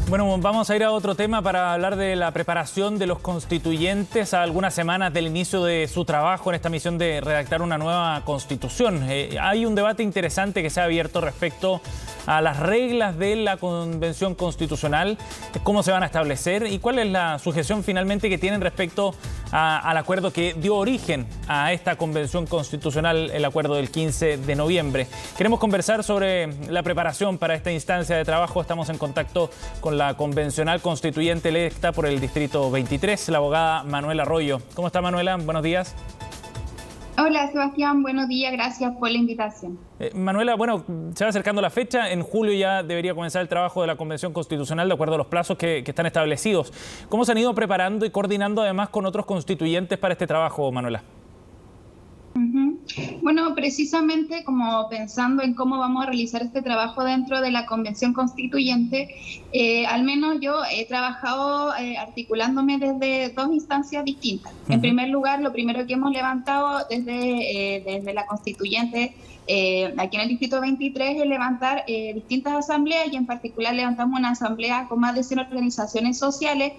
Bueno, vamos a ir a otro tema para hablar de la preparación de los constituyentes a algunas semanas del inicio de su trabajo en esta misión de redactar una nueva constitución. Hay un debate interesante que se ha abierto respecto a las reglas de la Convención Constitucional, cómo se van a establecer y cuál es la sujeción finalmente que tienen respecto al acuerdo que dio origen a esta Convención Constitucional, el acuerdo del 15 de noviembre. Queremos conversar sobre la preparación para esta instancia de trabajo. Estamos en contacto con la convencional constituyente electa por el Distrito 23, la abogada Manuela Arroyo. ¿Cómo está, Manuela? Buenos días. Hola, Sebastián. Buenos días. Gracias por la invitación. Manuela, bueno, se va acercando la fecha. En julio ya debería comenzar el trabajo de la Convención Constitucional de acuerdo a los plazos que están establecidos. ¿Cómo se han ido preparando y coordinando además con otros constituyentes para este trabajo, Manuela? Bueno, precisamente como pensando en cómo vamos a realizar este trabajo dentro de la Convención Constituyente, al menos yo he trabajado articulándome desde dos instancias distintas. En primer lugar, lo primero que hemos levantado desde la Constituyente aquí en el Distrito 23 es levantar distintas asambleas, y en particular levantamos una asamblea con más de 100 organizaciones sociales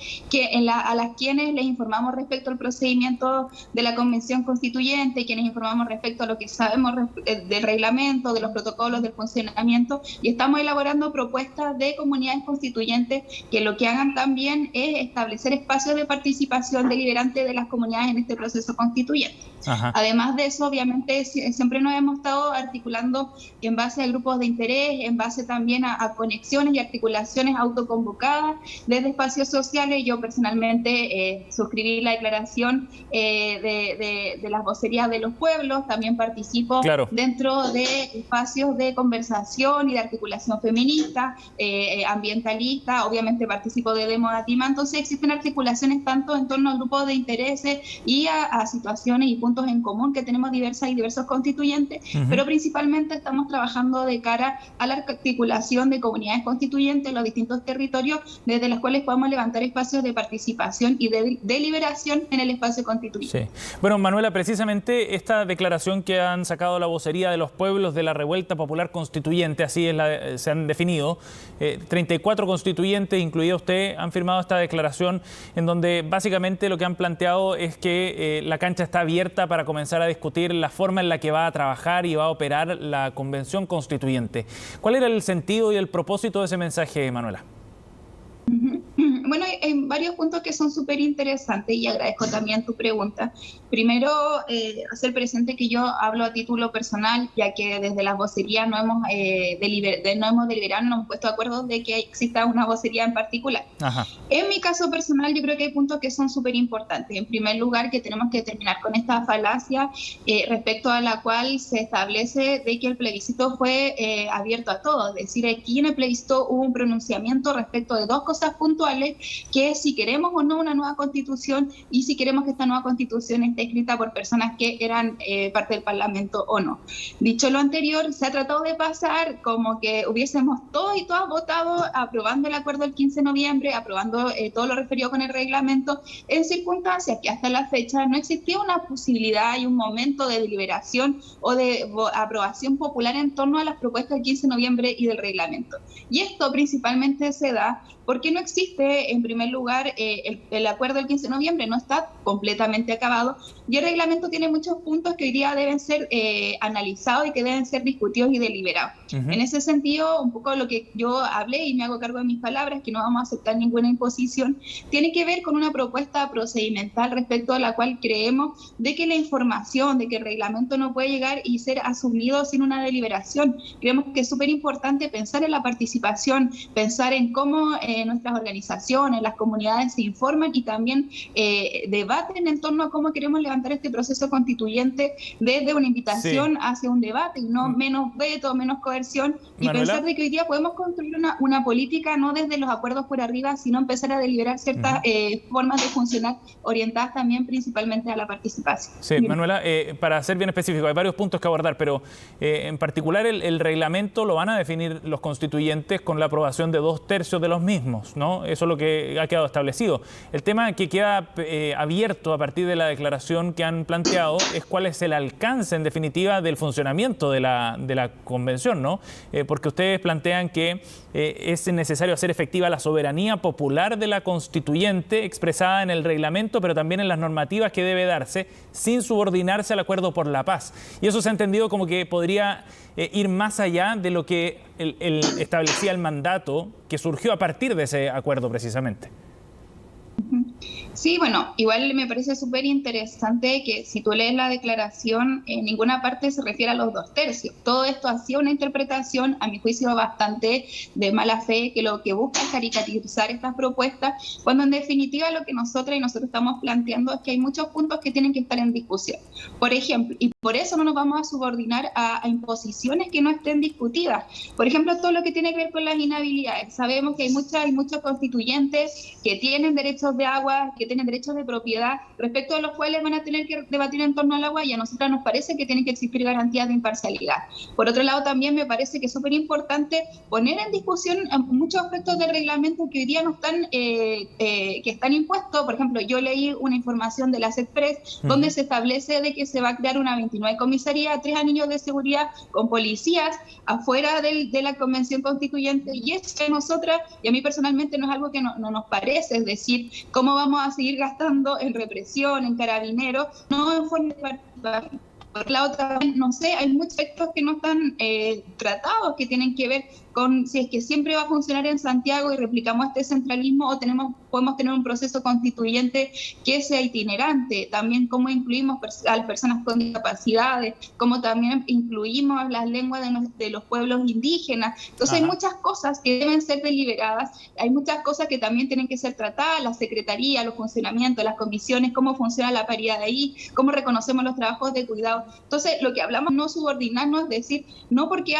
a las quienes les informamos respecto al procedimiento de la Convención Constituyente, quienes informamos respecto a lo que sabemos del reglamento, de los protocolos, del funcionamiento, y estamos elaborando propuestas de comunidades constituyentes que lo que hagan también es establecer espacios de participación deliberante de las comunidades en este proceso constituyente. Ajá. Además de eso, obviamente, siempre nos hemos estado articulando en base a grupos de interés, en base también a conexiones y articulaciones autoconvocadas desde espacios sociales. Yo personalmente suscribí la declaración de las vocerías de los pueblos, también participo dentro de espacios de conversación y de articulación feminista, ambientalista, obviamente participo de Demo Datima. Entonces existen articulaciones tanto en torno a grupos de intereses y a situaciones y puntos en común que tenemos diversos constituyentes, pero principalmente estamos trabajando de cara a la articulación de comunidades constituyentes en los distintos territorios, desde las cuales podamos levantar espacios de participación y de deliberación en el espacio constituyente. Sí. Bueno, Manuela, precisamente esta declaración que han sacado la vocería de los pueblos de la Revuelta Popular Constituyente, así se han definido, 34 constituyentes, incluida usted, han firmado esta declaración en donde básicamente lo que han planteado es que la cancha está abierta para comenzar a discutir la forma en la que va a trabajar y va a operar la Convención Constituyente. ¿Cuál era el sentido y el propósito de ese mensaje, Manuela? Bueno, hay varios puntos que son súper interesantes y agradezco también tu pregunta. Primero, hacer presente que yo hablo a título personal, ya que desde las vocerías no hemos deliberado, no hemos puesto de acuerdo de que exista una vocería en particular. Ajá. En mi caso personal, yo creo que hay puntos que son súper importantes. En primer lugar, que tenemos que terminar con esta falacia respecto a la cual se establece de que el plebiscito fue abierto a todos. Es decir, aquí en el plebiscito hubo un pronunciamiento respecto de dos cosas puntuales, que es si queremos o no una nueva constitución y si queremos que esta nueva constitución esté escrita por personas que eran parte del Parlamento o no. Dicho lo anterior, se ha tratado de pasar como que hubiésemos todos y todas votado aprobando el acuerdo del 15 de noviembre, aprobando todo lo referido con el reglamento, en circunstancias que hasta la fecha no existía una posibilidad y un momento de deliberación o de aprobación popular en torno a las propuestas del 15 de noviembre y del reglamento. Y esto principalmente se da porque no existe, en primer lugar, el acuerdo del 15 de noviembre no está completamente acabado, y el reglamento tiene muchos puntos que hoy día deben ser analizados y que deben ser discutidos y deliberados. En ese sentido, un poco lo que yo hablé, y me hago cargo de mis palabras, que no vamos a aceptar ninguna imposición, tiene que ver con una propuesta procedimental respecto a la cual creemos de que la información, de que el reglamento no puede llegar y ser asumido sin una deliberación. Creemos que es súper importante pensar en la participación, pensar en cómo nuestras organizaciones, las comunidades se informan y también debaten en torno a cómo queremos levantar este proceso constituyente desde una invitación hacia un debate y no menos veto, menos coerción, y Manuela, pensar de que hoy día podemos construir una política no desde los acuerdos por arriba, sino empezar a deliberar ciertas formas de funcionar orientadas también principalmente a la participación. Sí, Manuela, para ser bien específico, hay varios puntos que abordar, pero en particular el reglamento lo van a definir los constituyentes con la aprobación de 2/3 de los mismos, ¿no? Eso es lo que ha quedado establecido. El tema que queda abierto a partir de la declaración que han planteado es cuál es el alcance, en definitiva, del funcionamiento de la convención, ¿no? Porque ustedes plantean que es necesario hacer efectiva la soberanía popular de la constituyente expresada en el reglamento, pero también en las normativas que debe darse, sin subordinarse al acuerdo por la paz. Y eso se ha entendido como que podría ir más allá de lo que establecía el mandato que surgió a partir de ese acuerdo precisamente. Sí, bueno, igual me parece súper interesante que si tú lees la declaración, en ninguna parte se refiere a los 2/3. Todo esto hacía una interpretación, a mi juicio, bastante de mala fe, que lo que busca es caricaturizar estas propuestas, cuando en definitiva lo que nosotros estamos planteando es que hay muchos puntos que tienen que estar en discusión. Por ejemplo, y por eso no nos vamos a subordinar a imposiciones que no estén discutidas. Por ejemplo, todo lo que tiene que ver con las inhabilidades. Sabemos que hay muchos constituyentes que tienen derechos de agua, que tienen derechos de propiedad, respecto a los cuales van a tener que debatir en torno al agua, y a nosotros nos parece que tienen que existir garantías de imparcialidad. Por otro lado, también me parece que es súper importante poner en discusión muchos aspectos del reglamento que hoy día no están, que están impuestos. Por ejemplo, yo leí una información de la CESPRES donde se establece de que se va a crear una 29 comisaría, 3 anillos de seguridad con policías afuera de la Convención Constituyente, y eso a nosotras, y a mí personalmente, no es algo que no nos parece. Es decir, ¿cómo vamos a seguir gastando en represión, en carabineros, no en forma de participación? Por la otra, no sé, hay muchos aspectos que no están tratados, que tienen que ver con si es que siempre va a funcionar en Santiago y replicamos este centralismo, o podemos tener un proceso constituyente que sea itinerante. También cómo incluimos a las personas con discapacidades, cómo también incluimos las lenguas de los pueblos indígenas. Entonces hay muchas cosas que deben ser deliberadas, hay muchas cosas que también tienen que ser tratadas, la secretaría, los funcionamientos, las comisiones, cómo funciona la paridad de ahí, cómo reconocemos los trabajos de cuidado. Entonces, lo que hablamos, no subordinarnos, es decir, no porque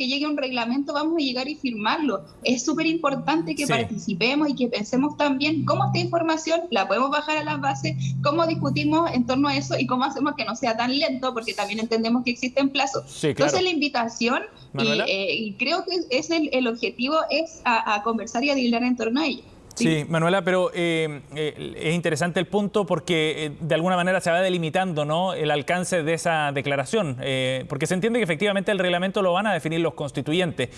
llegue un reglamento vamos a llegar y firmarlo. Es súper importante que participemos y que pensemos también cómo esta información la podemos bajar a las bases, cómo discutimos en torno a eso y cómo hacemos que no sea tan lento, porque también entendemos que existen plazos. Sí, claro. Entonces, la invitación, y creo que es el objetivo, es a conversar y a dialogar en torno a ello. Sí, Manuela, pero es interesante el punto porque de alguna manera se va delimitando, ¿no?, el alcance de esa declaración, porque se entiende que efectivamente el reglamento lo van a definir los constituyentes,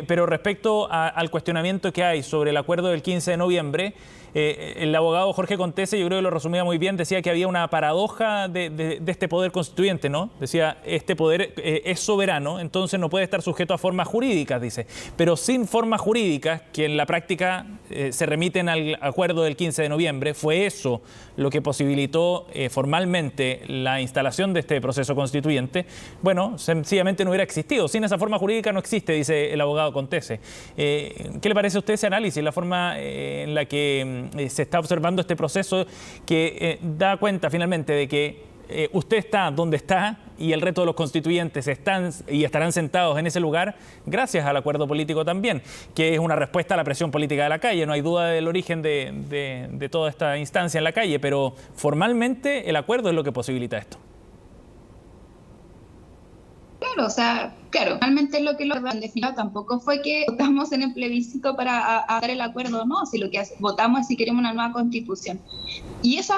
pero respecto al cuestionamiento que hay sobre el acuerdo del 15 de noviembre, el abogado Jorge Contese, yo creo que lo resumía muy bien, decía que había una paradoja de este poder constituyente, ¿no? Decía, este poder es soberano, entonces no puede estar sujeto a formas jurídicas, dice, pero sin formas jurídicas, que en la práctica se remiten al acuerdo del 15 de noviembre, fue eso lo que posibilitó formalmente la instalación de este proceso constituyente. Bueno, sencillamente no hubiera existido. Sin esa forma jurídica no existe, dice el abogado Contese. ¿Qué le parece a usted ese análisis, la forma en la que se está observando este proceso que da cuenta finalmente de que usted está donde está y el resto de los constituyentes están y estarán sentados en ese lugar gracias al acuerdo político también, que es una respuesta a la presión política de la calle? No hay duda del origen de toda esta instancia en la calle, pero formalmente el acuerdo es lo que posibilita esto. Claro, o sea, claro, realmente lo que lo han definido tampoco fue que votamos en el plebiscito para dar el acuerdo, no, si lo que votamos es si queremos una nueva constitución. Y esa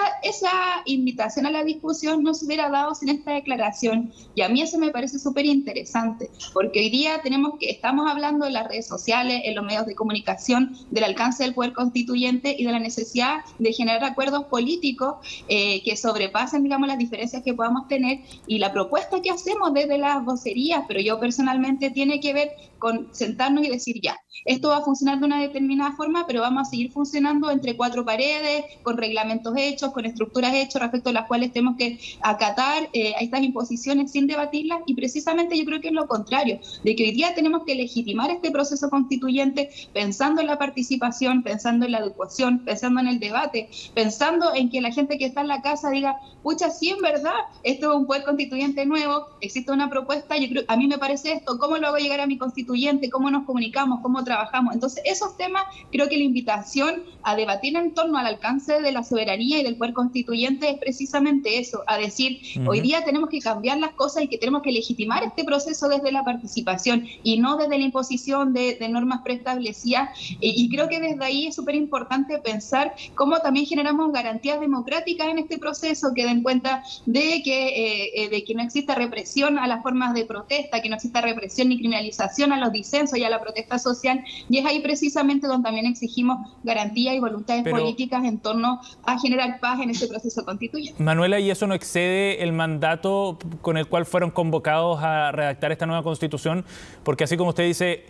invitación a la discusión no se hubiera dado sin esta declaración, y a mí eso me parece súper interesante, porque hoy día estamos hablando en las redes sociales, en los medios de comunicación, del alcance del poder constituyente y de la necesidad de generar acuerdos políticos que sobrepasen, digamos, las diferencias que podamos tener, y la propuesta que hacemos desde las vocerías, pero yo personalmente, tiene que ver con sentarnos y decir, ya, esto va a funcionar de una determinada forma, pero vamos a seguir funcionando entre 4 paredes, con reglamentos hechos, con estructuras hechas respecto a las cuales tenemos que acatar a estas imposiciones sin debatirlas. Y precisamente yo creo que es lo contrario, de que hoy día tenemos que legitimar este proceso constituyente pensando en la participación, pensando en la educación, pensando en el debate, pensando en que la gente que está en la casa diga, pucha, sí, en verdad, esto es un poder constituyente nuevo, existe una propuesta, yo creo, a mí me parece esto, ¿cómo lo hago llegar a mi constituyente? constituyente, cómo nos comunicamos, cómo trabajamos. Entonces, esos temas, creo que la invitación a debatir en torno al alcance de la soberanía y del poder constituyente es precisamente eso, a decir, hoy día tenemos que cambiar las cosas y que tenemos que legitimar este proceso desde la participación y no desde la imposición de normas preestablecidas. Y creo que desde ahí es súper importante pensar cómo también generamos garantías democráticas en este proceso que den cuenta de que no exista represión a las formas de protesta, que no exista represión ni criminalización a los disensos y a la protesta social, y es ahí precisamente donde también exigimos garantías y voluntades políticas en torno a generar paz en este proceso constituyente. Manuela, ¿y eso no excede el mandato con el cual fueron convocados a redactar esta nueva Constitución? Porque así como usted dice,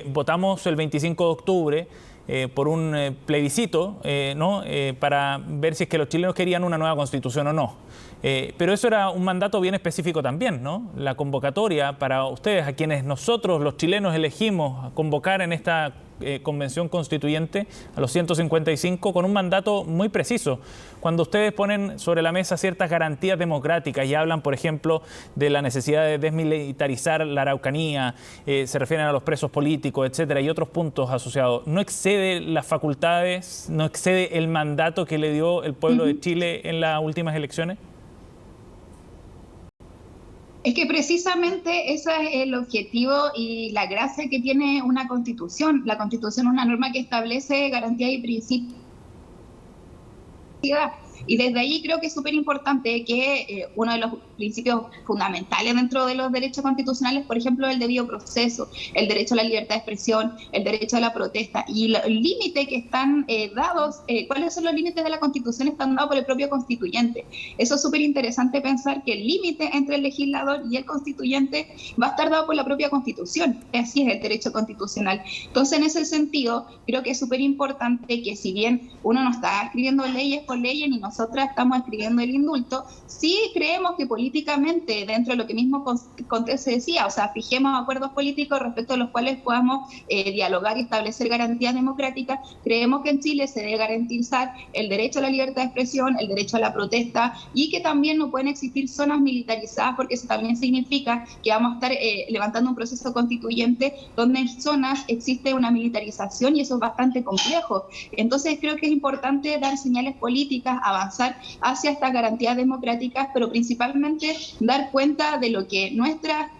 votamos el 25 de octubre por un plebiscito, ¿no? Para ver si es que los chilenos querían una nueva Constitución o no. Pero eso era un mandato bien específico también, ¿no? La convocatoria para ustedes, a quienes nosotros los chilenos elegimos a convocar en esta convención constituyente, a los 155, con un mandato muy preciso. Cuando ustedes ponen sobre la mesa ciertas garantías democráticas y hablan, por ejemplo, de la necesidad de desmilitarizar la Araucanía, se refieren a los presos políticos, etcétera, y otros puntos asociados, ¿no excede las facultades, no excede el mandato que le dio el pueblo de Chile en las últimas elecciones? Es que precisamente ese es el objetivo y la gracia que tiene una Constitución. La Constitución es una norma que establece garantías y principios. Y desde ahí creo que es súper importante que uno de los principios fundamentales dentro de los derechos constitucionales, por ejemplo, el debido proceso, el derecho a la libertad de expresión, el derecho a la protesta y el límite que están dados, cuáles son los límites de la Constitución están dados por el propio constituyente. Eso es súper interesante pensar que el límite entre el legislador y el constituyente va a estar dado por la propia Constitución. Así es el derecho constitucional. Entonces, en ese sentido, creo que es súper importante que si bien uno no está escribiendo leyes por leyes ni nosotras estamos escribiendo el indulto, sí creemos que políticamente, dentro de lo que mismo Contés se decía, o sea, fijemos acuerdos políticos respecto a los cuales podamos dialogar y establecer garantías democráticas, creemos que en Chile se debe garantizar el derecho a la libertad de expresión, el derecho a la protesta y que también no pueden existir zonas militarizadas, porque eso también significa que vamos a estar levantando un proceso constituyente donde en zonas existe una militarización y eso es bastante complejo. Entonces creo que es importante dar señales políticas, avanzar hacia estas garantías democráticas, pero principalmente dar cuenta de lo que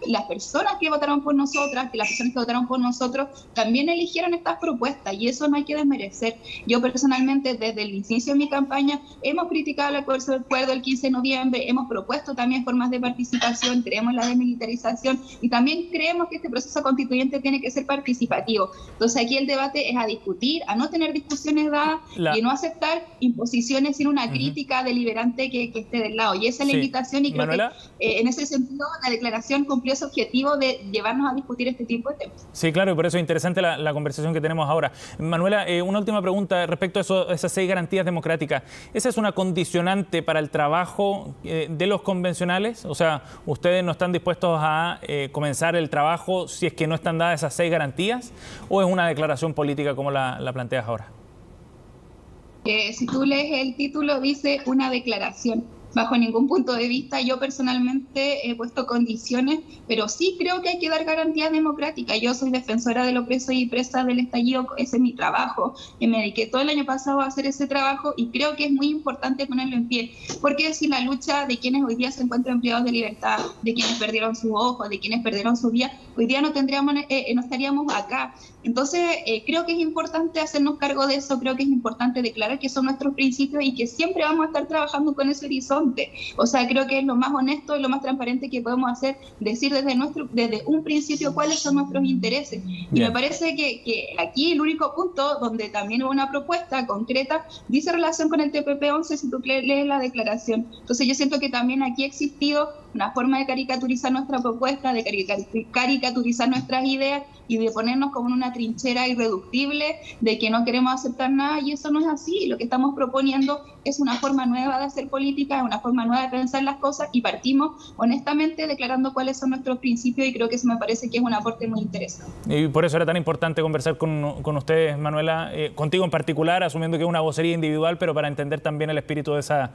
las personas que votaron por nosotras, que las personas que votaron por nosotros también eligieron estas propuestas y eso no hay que desmerecer. Yo personalmente desde el inicio de mi campaña hemos criticado el acuerdo del 15 de noviembre, hemos propuesto también formas de participación, creemos en la desmilitarización y también creemos que este proceso constituyente tiene que ser participativo. Entonces aquí el debate es a discutir, a no tener discusiones dadas y no aceptar imposiciones sin una crítica deliberante que esté del lado. Y esa es la invitación y creo Manuela, que en ese sentido la declaración cumplió ese objetivo de llevarnos a discutir este tipo de temas. Sí, claro, y por eso es interesante la conversación que tenemos ahora. Manuela, una última pregunta respecto a esas 6 garantías democráticas. ¿Esa es una condicionante para el trabajo de los convencionales? O sea, ¿ustedes no están dispuestos a comenzar el trabajo si es que no están dadas esas 6 garantías? ¿O es una declaración política como la planteas ahora? Si tú lees el título, dice una declaración. Bajo ningún punto de vista, yo personalmente he puesto condiciones, pero sí creo que hay que dar garantías democráticas. Yo soy defensora de los presos y presas del estallido, ese es mi trabajo, y me dediqué todo el año pasado a hacer ese trabajo y creo que es muy importante ponerlo en pie, porque sin la lucha de quienes hoy día se encuentran privados de libertad, de quienes perdieron sus ojos, de quienes perdieron su vida, hoy día no estaríamos acá. Entonces, creo que es importante hacernos cargo de eso, creo que es importante declarar que son nuestros principios y que siempre vamos a estar trabajando con ese horizonte. O sea, creo que es lo más honesto y lo más transparente que podemos hacer, decir desde un principio cuáles son nuestros intereses. Y me parece que aquí el único punto donde también hubo una propuesta concreta dice relación con el TPP-11, si tú lees la declaración. Entonces yo siento que también aquí ha existido una forma de caricaturizar nuestra propuesta, de caricaturizar nuestras ideas y de ponernos como en una trinchera irreductible de que no queremos aceptar nada, y eso no es así. Lo que estamos proponiendo es una forma nueva de hacer política, es una forma nueva de pensar las cosas y partimos honestamente declarando cuáles son nuestros principios y creo que eso me parece que es un aporte muy interesante. Y por eso era tan importante conversar con ustedes, Manuela, contigo en particular, asumiendo que es una vocería individual, pero para entender también el espíritu de esa